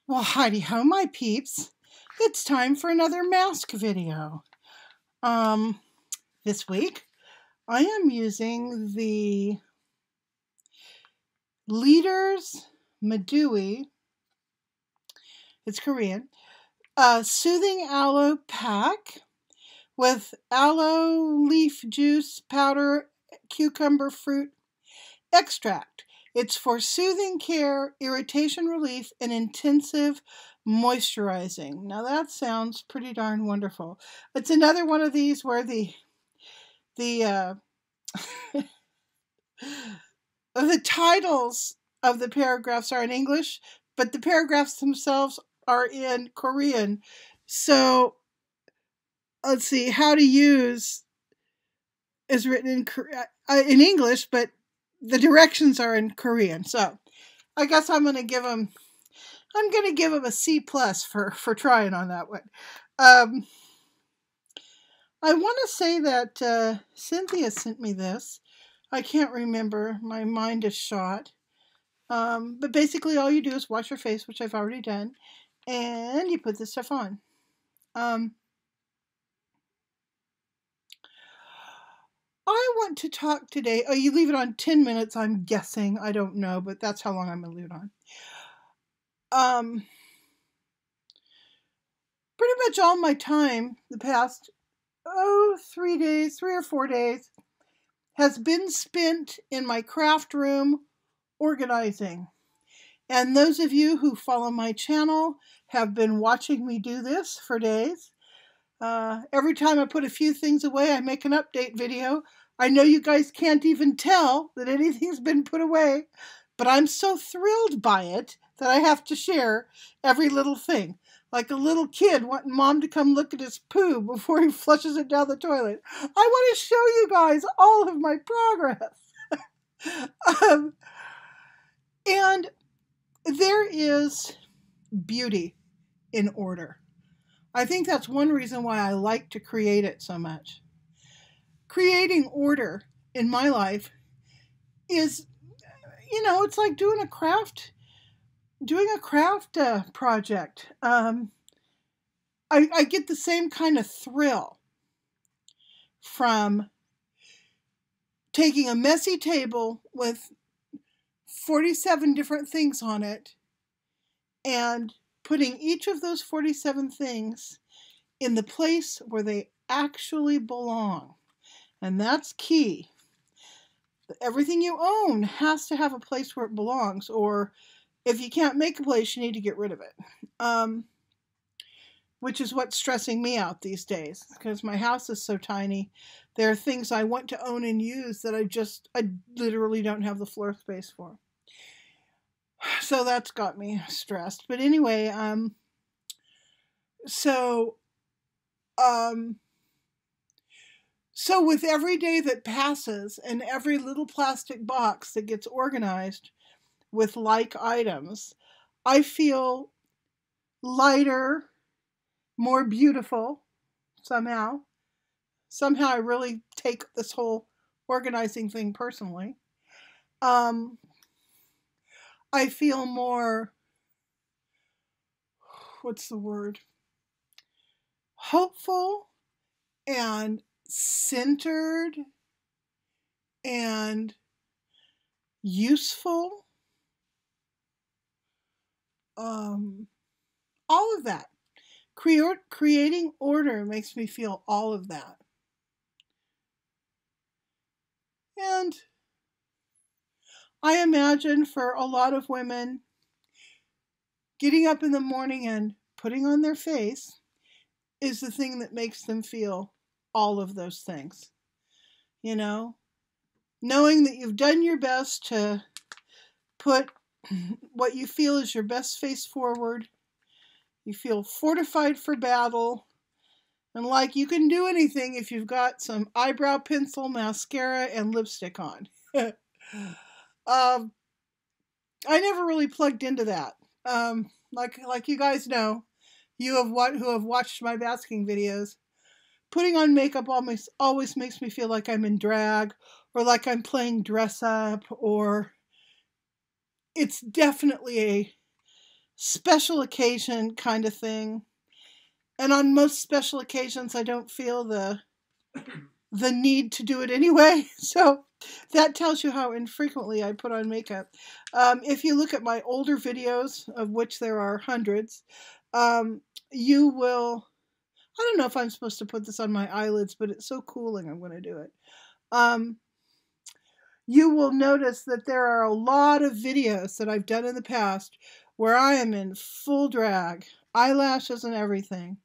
Well, howdy ho, my peeps. It's time for another mask video. This week I am using the Leaders Madui, it's Korean, Soothing Aloe Pack with aloe leaf juice, powder, cucumber fruit extract. It's for soothing care, irritation relief, and intensive moisturizing. Now that sounds pretty darn wonderful. It's another one of these where the the titles of the paragraphs are in English, but the paragraphs themselves are in Korean. So let's see, how to use is written in English, but the directions are in Korean. So I guess I'm going to give them a C+ for trying on that one. I want to say that Cynthia sent me this. I can't remember. My mind is shot. But basically all you do is wash your face, which I've already done, and you put this stuff on. I want to talk today. Oh, you leave it on 10 minutes, I'm guessing. I don't know, but that's how long I'm going to leave it on. Pretty much all my time, the past, 3 or 4 days, has been spent in my craft room organizing. And those of you who follow my channel have been watching me do this for days. Every time I put a few things away, I make an update video. I know you guys can't even tell that anything's been put away, but I'm so thrilled by it that I have to share every little thing. Like a little kid wanting mom to come look at his poo before he flushes it down the toilet. I want to show you guys all of my progress. And there is beauty in order. I think that's one reason why I like to create it so much. Creating order in my life is, it's like doing a craft project. I get the same kind of thrill from taking a messy table with 47 different things on it and putting each of those 47 things in the place where they actually belong. And that's key. Everything you own has to have a place where it belongs, or if you can't make a place, you need to get rid of it. Which is what's stressing me out these days, because my house is so tiny. There are things I want to own and use that I literally don't have the floor space for. So that's got me stressed. But anyway, so with every day that passes and every little plastic box that gets organized with like items, I feel lighter, more beautiful somehow. Somehow I really take this whole organizing thing personally. I feel more, what's the word? Hopeful and centered and useful. All of that. Creating order makes me feel all of that. And I imagine for a lot of women, getting up in the morning and putting on their face is the thing that makes them feel all of those things. Knowing that you've done your best to put what you feel is your best face forward. You feel fortified for battle, and like you can do anything if you've got some eyebrow pencil, mascara, and lipstick on. I never really plugged into that. Like you guys know, who have watched my basking videos, putting on makeup always makes me feel like I'm in drag, or like I'm playing dress up, or it's definitely special occasion kind of thing. And on most special occasions, I don't feel the need to do it anyway. So that tells you how infrequently I put on makeup. If you look at my older videos, of which there are hundreds, you will. I don't know if I'm supposed to put this on my eyelids, but it's so cooling, I'm going to do it. You will notice that there are a lot of videos that I've done in the past where I am in full drag, eyelashes and everything.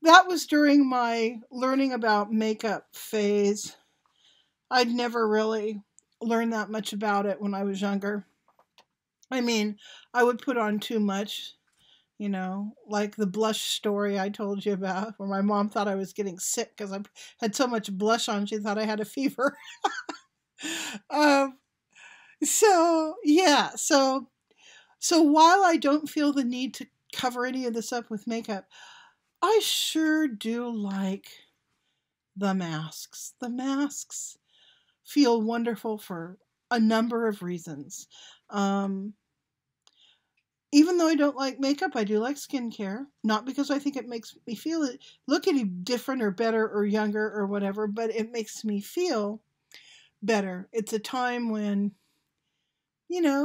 That was during my learning about makeup phase. I'd never really learned that much about it when I was younger. I mean, I would put on too much, like the blush story I told you about, where my mom thought I was getting sick because I had so much blush on, she thought I had a fever. um, so, yeah, so while I don't feel the need to cover any of this up with makeup, I sure do like the masks. The masks feel wonderful for a number of reasons. Even though I don't like makeup, I do like skincare. Not because I think it makes me look any different or better or younger or whatever, but it makes me feel better. It's a time when,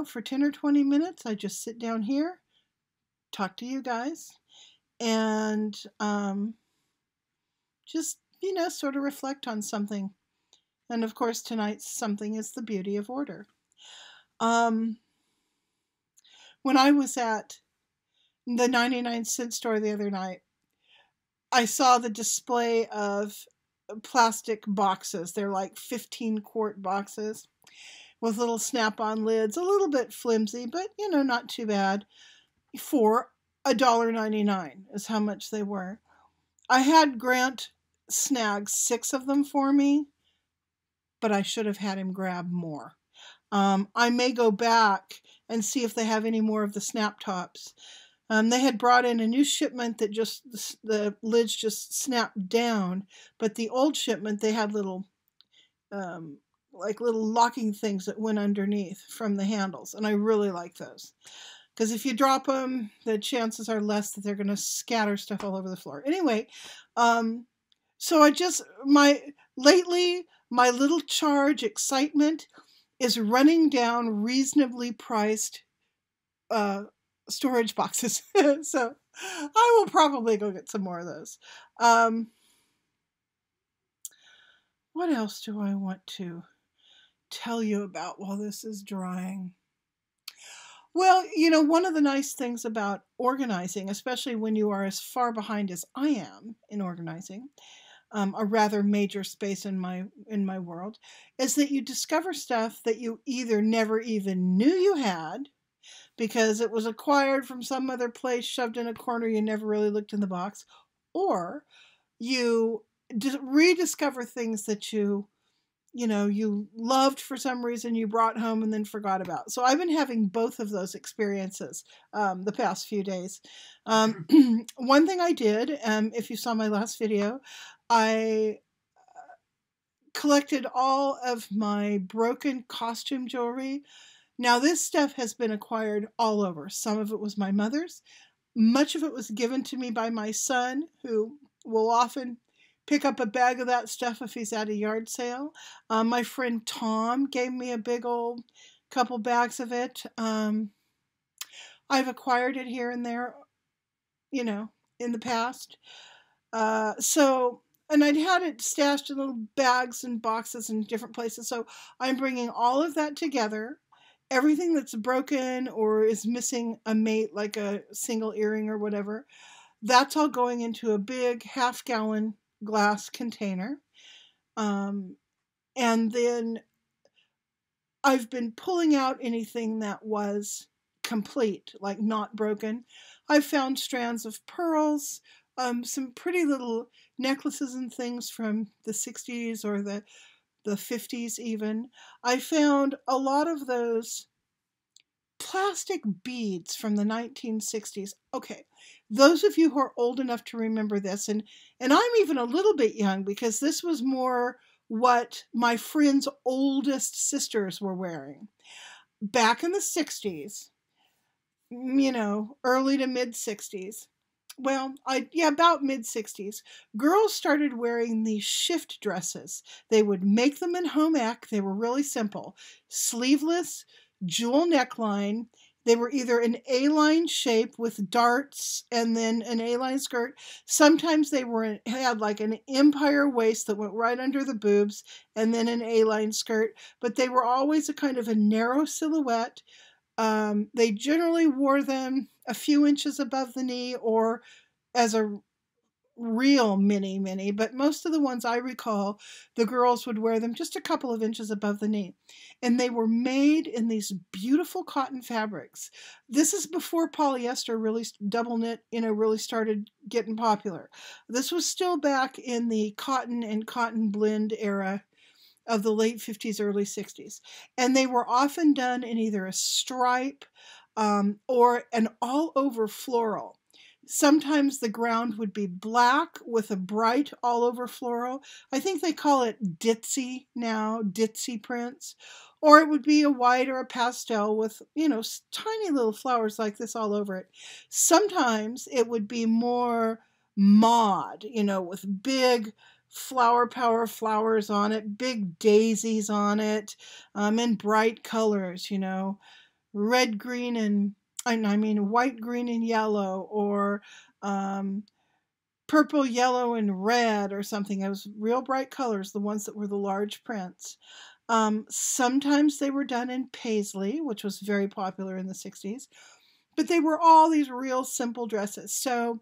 for 10 or 20 minutes, I just sit down here, talk to you guys, and just, sort of reflect on something. And of course, tonight's something is the beauty of order. When I was at the 99-cent store the other night, I saw the display of plastic boxes. They're like 15-quart boxes with little snap-on lids, a little bit flimsy, but, not too bad, for $1.99 is how much they were. I had Grant snag 6 of them for me, but I should have had him grab more. I may go back and see if they have any more of the snap tops. They had brought in a new shipment that just, the lids just snapped down, but the old shipment, they had little, like little locking things that went underneath from the handles, and I really like those. Because if you drop them, the chances are less that they're going to scatter stuff all over the floor. Anyway, so lately, my little charge excitement is running down reasonably priced storage boxes. So I will probably go get some more of those. What else do I want to tell you about while this is drying? Well, one of the nice things about organizing, especially when you are as far behind as I am in organizing, a rather major space in my world, is that you discover stuff that you either never even knew you had because it was acquired from some other place, shoved in a corner, you never really looked in the box, or you rediscover things that you loved for some reason, you brought home and then forgot about. So I've been having both of those experiences the past few days. One thing I did, if you saw my last video, I collected all of my broken costume jewelry. Now, this stuff has been acquired all over. Some of it was my mother's. Much of it was given to me by my son, who will often pick up a bag of that stuff if he's at a yard sale. My friend Tom gave me a big old couple bags of it. I've acquired it here and there, in the past. And I'd had it stashed in little bags and boxes in different places. So I'm bringing all of that together. Everything that's broken or is missing a mate, like a single earring or whatever, that's all going into a big half-gallon glass container. And then I've been pulling out anything that was complete, like not broken. I've found strands of pearls, some pretty little necklaces and things from the 60s or the 50s even. I found a lot of those plastic beads from the 1960s. Okay, those of you who are old enough to remember this, and I'm even a little bit young because this was more what my friends' oldest sisters were wearing. Back in the 60s, early to mid 60s. Well, about mid 60s, girls started wearing these shift dresses. They would make them in home ec. They were really simple. Sleeveless, jewel neckline. They were either an A-line shape with darts and then an A-line skirt. Sometimes they had like an empire waist that went right under the boobs and then an A-line skirt, but they were always a kind of a narrow silhouette. They generally wore them a few inches above the knee or as a real mini, but most of the ones I recall, the girls would wear them just a couple of inches above the knee. And they were made in these beautiful cotton fabrics. This is before polyester really double knit, really started getting popular. This was still back in the cotton and cotton blend era of the late 50s, early 60s. And they were often done in either a stripe or an all over floral. Sometimes the ground would be black with a bright all over floral. I think they call it ditzy now, ditzy prints. Or it would be a white or a pastel with, tiny little flowers like this all over it. Sometimes it would be more mod, with big flower power flowers on it, big daisies on it, in bright colors, red, green, and white, green, and yellow, or purple, yellow, and red, or something. It was real bright colors, the ones that were the large prints. Sometimes they were done in paisley, which was very popular in the 60s, but they were all these real simple dresses. So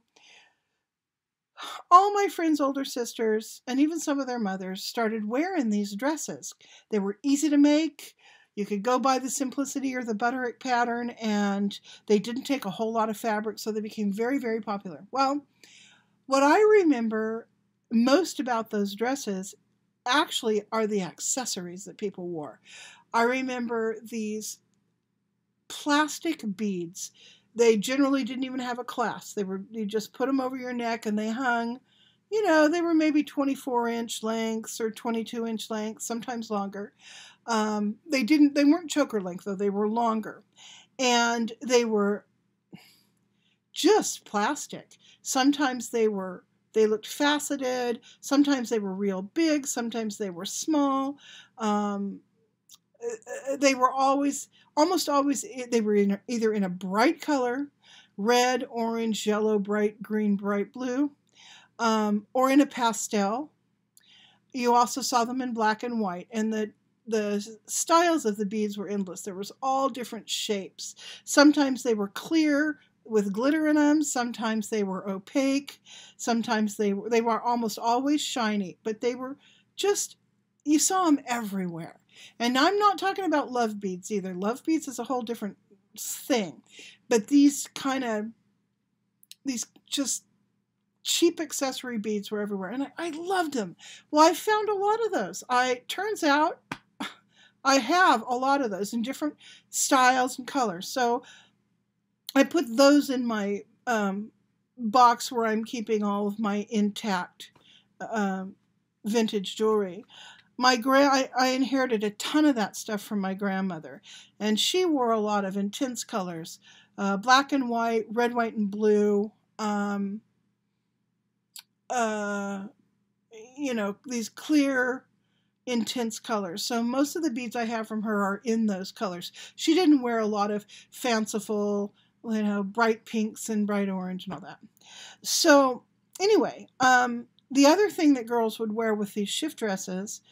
all my friends' older sisters, and even some of their mothers, started wearing these dresses. They were easy to make. You could go by the simplicity or the butterick pattern, and they didn't take a whole lot of fabric, so they became very, very popular. Well, what I remember most about those dresses actually are the accessories that people wore. I remember these plastic beads. They generally didn't even have a clasp. You just put them over your neck and they hung. They were maybe 24-inch lengths or 22-inch lengths, sometimes longer. They weren't choker length though, they were longer. And they were just plastic. Sometimes they looked faceted, sometimes they were real big, sometimes they were small. They were almost always, they were either in a bright color, red, orange, yellow, bright green, bright blue, or in a pastel. You also saw them in black and white, and the styles of the beads were endless. There was all different shapes. Sometimes they were clear with glitter in them. Sometimes they were opaque. Sometimes they were almost always shiny, but they were just, you saw them everywhere. And I'm not talking about love beads either. Love beads is a whole different thing. But these just cheap accessory beads were everywhere. And I loved them. Well, I found a lot of those. Turns out I have a lot of those in different styles and colors. So I put those in my box where I'm keeping all of my intact vintage jewelry. I inherited a ton of that stuff from my grandmother, and she wore a lot of intense colors, black and white, red, white, and blue, these clear, intense colors. So most of the beads I have from her are in those colors. She didn't wear a lot of fanciful, bright pinks and bright orange and all that. So anyway, the other thing that girls would wear with these shift dresses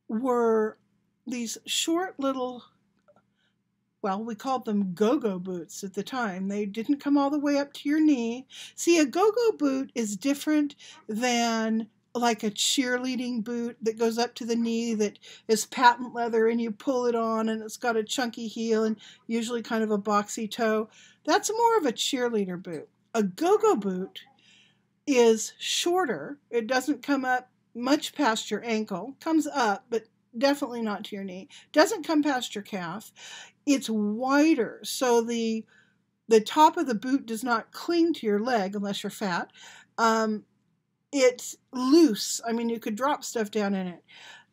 were these short little, we called them go-go boots at the time. They didn't come all the way up to your knee. See, a go-go boot is different than like a cheerleading boot that goes up to the knee that is patent leather and you pull it on and it's got a chunky heel and usually kind of a boxy toe. That's more of a cheerleader boot. A go-go boot is shorter. It doesn't come up much past your ankle. Comes up, but definitely not to your knee. Doesn't come past your calf. It's wider, so the top of the boot does not cling to your leg unless you're fat. It's loose. You could drop stuff down in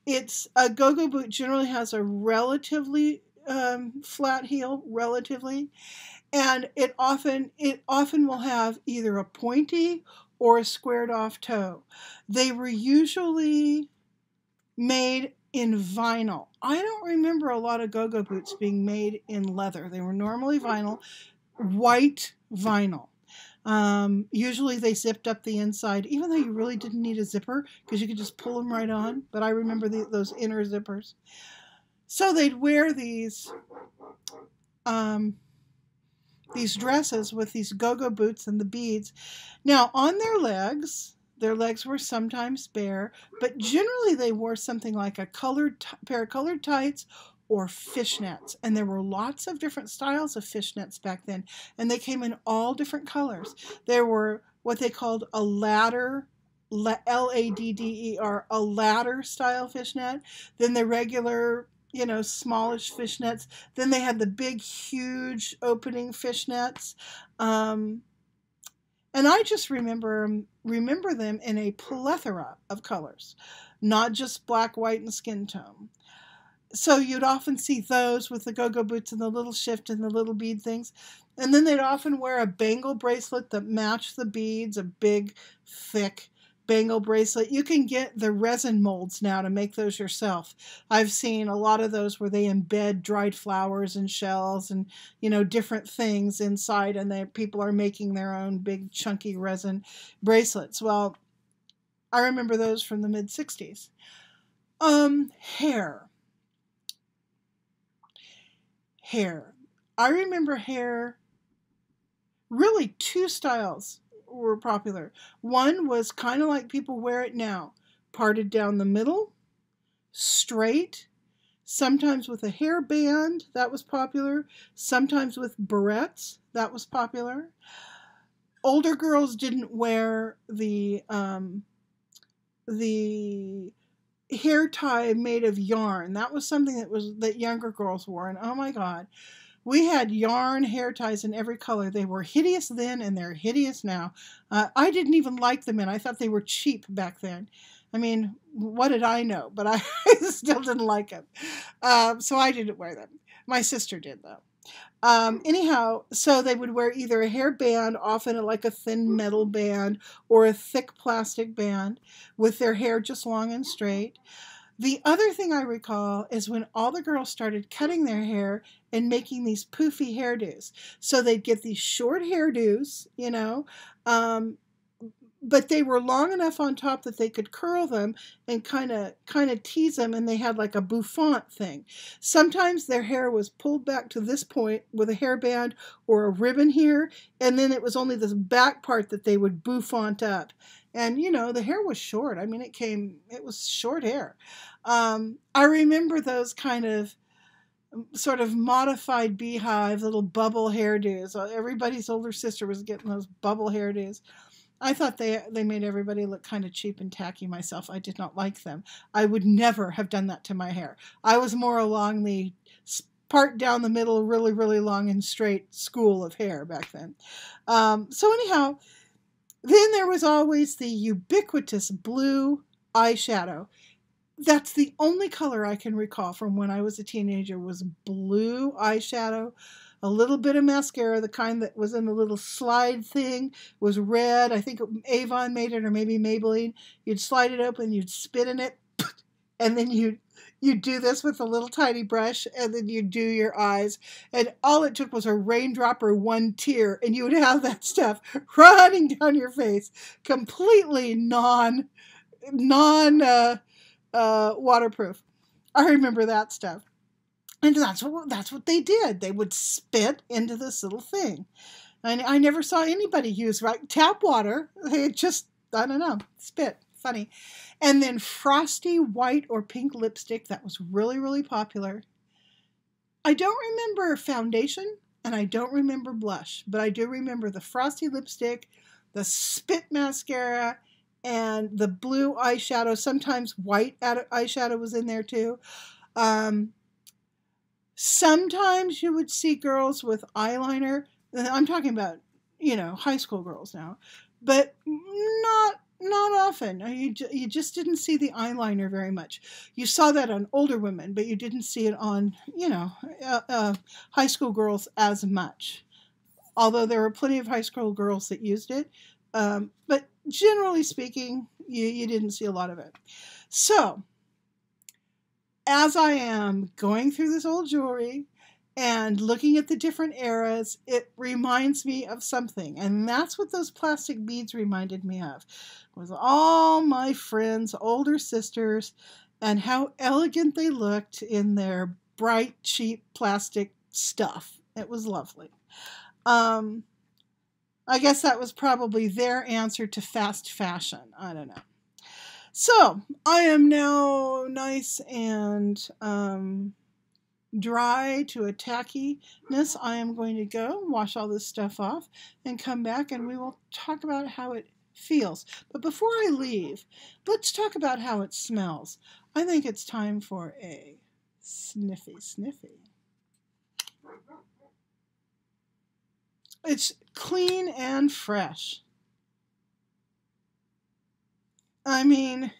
it. A go-go boot generally has a relatively flat heel relatively, and it often will have either a pointy or a squared off toe. They were usually made in vinyl. I don't remember a lot of go-go boots being made in leather. They were normally vinyl, white vinyl. Usually they zipped up the inside, even though you really didn't need a zipper because you could just pull them right on. But I remember those inner zippers. So they'd wear um, these dresses with these go-go boots and the beads. Now, on their legs were sometimes bare, but generally they wore something like a pair of colored tights or fishnets. And there were lots of different styles of fishnets back then, and they came in all different colors. There were what they called a ladder, Ladder, a ladder style fishnet, then the regular, smallish fishnets. Then they had the big, huge opening fishnets. And I just remember them in a plethora of colors, not just black, white, and skin tone. So you'd often see those with the go-go boots and the little shift and the little bead things. And then they'd often wear a bangle bracelet that matched the beads, a big, thick bangle bracelet. You can get the resin molds now to make those yourself. I've seen a lot of those where they embed dried flowers and shells and, different things inside, and people are making their own big chunky resin bracelets. Well, I remember those from the mid-60s. Hair. I remember hair, really two styles were popular. One was kind of like people wear it now, parted down the middle, straight, sometimes with a hairband, that was popular, sometimes with barrettes, that was popular. Older girls didn't wear the hair tie made of yarn. That was something that younger girls wore, and oh my God, we had yarn hair ties in every color. They were hideous then, and they're hideous now. I didn't even like them, and I thought they were cheap back then. I mean, what did I know? But I still didn't like them. So I didn't wear them. My sister did, though. Anyhow, so they would wear either a hair band, often like a thin metal band, or a thick plastic band with their hair just long and straight. The other thing I recall is when all the girls started cutting their hair and making these poofy hairdos. So they'd get these short hairdos, but they were long enough on top that they could curl them and kind of tease them, and they had like a bouffant thing. Sometimes their hair was pulled back to this point with a hairband or a ribbon here, and then it was only this back part that they would bouffant up. And, the hair was short. I mean, it was short hair. I remember those kind of sort of modified beehive little bubble hairdos. Everybody's older sister was getting those bubble hairdos. I thought they made everybody look kind of cheap and tacky. Myself, I did not like them. I would never have done that to my hair. I was more along the part down the middle, really, really long and straight school of hair back then. So anyhow, then there was always the ubiquitous blue eyeshadow. That's the only color I can recall from when I was a teenager was blue eyeshadow. A little bit of mascara, the kind that was in the little slide thing, was red. I think Avon made it, or maybe Maybelline. You'd slide it open, you'd spit in it, and then you'd do this with a little tiny brush, and then you'd do your eyes. And all it took was a raindrop or one tear, and you would have that stuff running down your face, completely waterproof. I remember that stuff. And that's what they did. They would spit into this little thing. And I never saw anybody use tap water. They just, I don't know, spit. Funny. And then frosty white or pink lipstick. That was really, really popular. I don't remember foundation, and I don't remember blush. But I do remember the frosty lipstick, the spit mascara, and the blue eyeshadow. Sometimes white eyeshadow was in there too. Sometimes you would see girls with eyeliner. I'm talking about, high school girls now. But not often. You just didn't see the eyeliner very much. You saw that on older women, but you didn't see it on, high school girls as much. Although there were plenty of high school girls that used it. But generally speaking, you didn't see a lot of it. So, as I am going through this old jewelry and looking at the different eras, it reminds me of something. And that's what those plastic beads reminded me of. It was all my friends' older sisters and how elegant they looked in their bright, cheap plastic stuff. It was lovely. I guess that was probably their answer to fast fashion. I don't know. So, I am now nice and dry to a tackiness. I am going to go wash all this stuff off and come back and we will talk about how it feels. But before I leave, let's talk about how it smells. I think it's time for a sniffy sniffy. It's clean and fresh. I mean,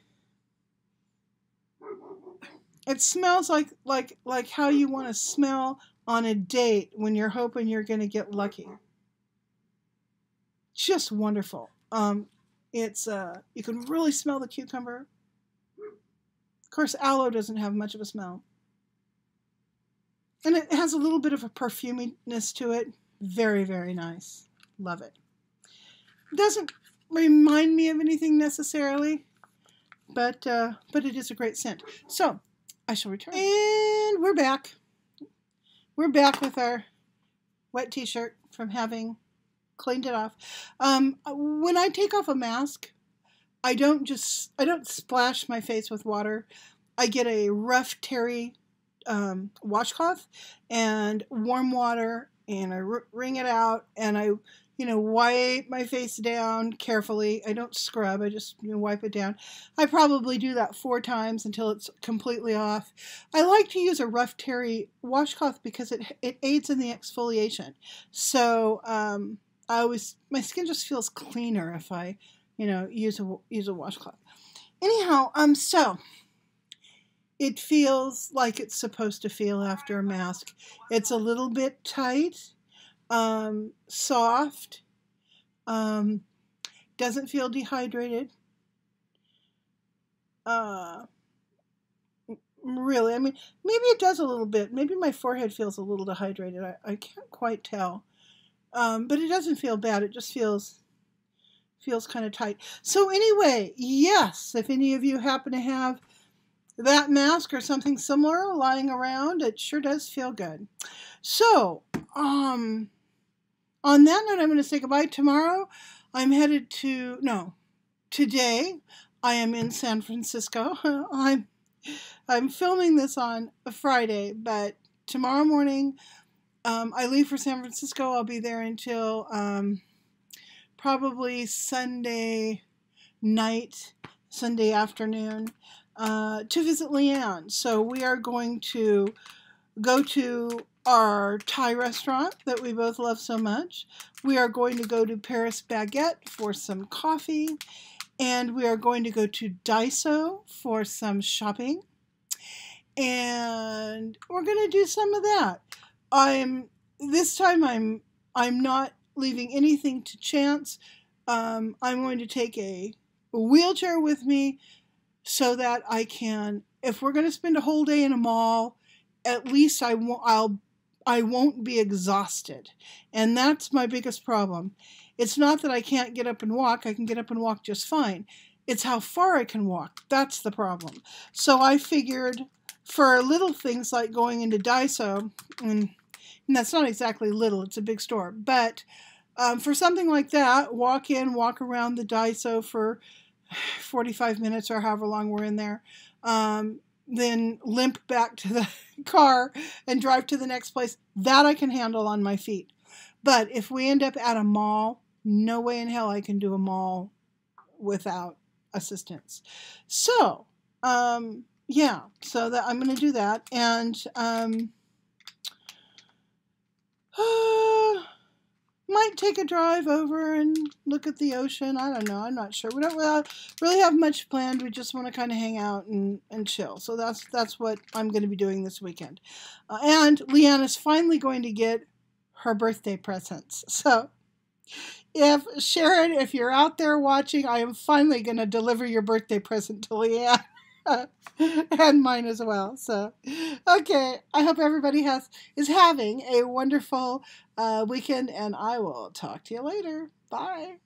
it smells like how you want to smell on a date when you're hoping you're going to get lucky. Just wonderful. It's you can really smell the cucumber. Of course, aloe doesn't have much of a smell. And it has a little bit of a perfuminess to it. Very, very nice. Love it. It doesn't remind me of anything necessarily, but it is a great scent. So, I shall return. And we're back. We're back with our wet t-shirt from having cleaned it off. When I take off a mask, I don't splash my face with water. I get a rough terry washcloth and warm water, and I wring it out, and I wipe my face down carefully. I don't scrub. I just wipe it down. I probably do that 4 times until it's completely off. I like to use a rough terry washcloth because it aids in the exfoliation. So my skin just feels cleaner if I use a washcloth. Anyhow, so it feels like it's supposed to feel after a mask. It's a little bit tight. Soft, doesn't feel dehydrated. Really, I mean, maybe it does a little bit. Maybe my forehead feels a little dehydrated. I can't quite tell. But it doesn't feel bad. It just feels kind of tight. So anyway, yes, if any of you happen to have that mask or something similar lying around, it sure does feel good. So, on that note, I'm going to say goodbye. Tomorrow, today, I am in San Francisco. I'm filming this on a Friday, but tomorrow morning, I leave for San Francisco. I'll be there until probably Sunday night, Sunday afternoon, to visit Leanne. So we are going to go to our Thai restaurant that we both love so much. We are going to go to Paris Baguette for some coffee, and we are going to go to Daiso for some shopping, and we're going to do some of that. This time I'm not leaving anything to chance. I'm going to take a wheelchair with me so that I can, if we're going to spend a whole day in a mall, at least I won't be exhausted. And that's my biggest problem. It's not that I can't get up and walk. I can get up and walk just fine. It's how far I can walk. That's the problem. So I figured for little things like going into Daiso, and that's not exactly little, it's a big store, but for something like that, walk in, walk around the Daiso for 45 minutes or however long we're in there, then limp back to the car and drive to the next place. That I can handle on my feet. But if we end up at a mall, no way in hell I can do a mall without assistance. So, yeah, so that I'm going to do that. And might take a drive over and look at the ocean. I don't know. I'm not sure. We don't really have much planned. We just want to kind of hang out and chill. So that's what I'm going to be doing this weekend. And Leanna's finally going to get her birthday presents. So if Sharon, if you're out there watching, I am finally going to deliver your birthday present to Leanne. And mine as well. So, okay. I hope everybody is having a wonderful weekend, and I will talk to you later. Bye.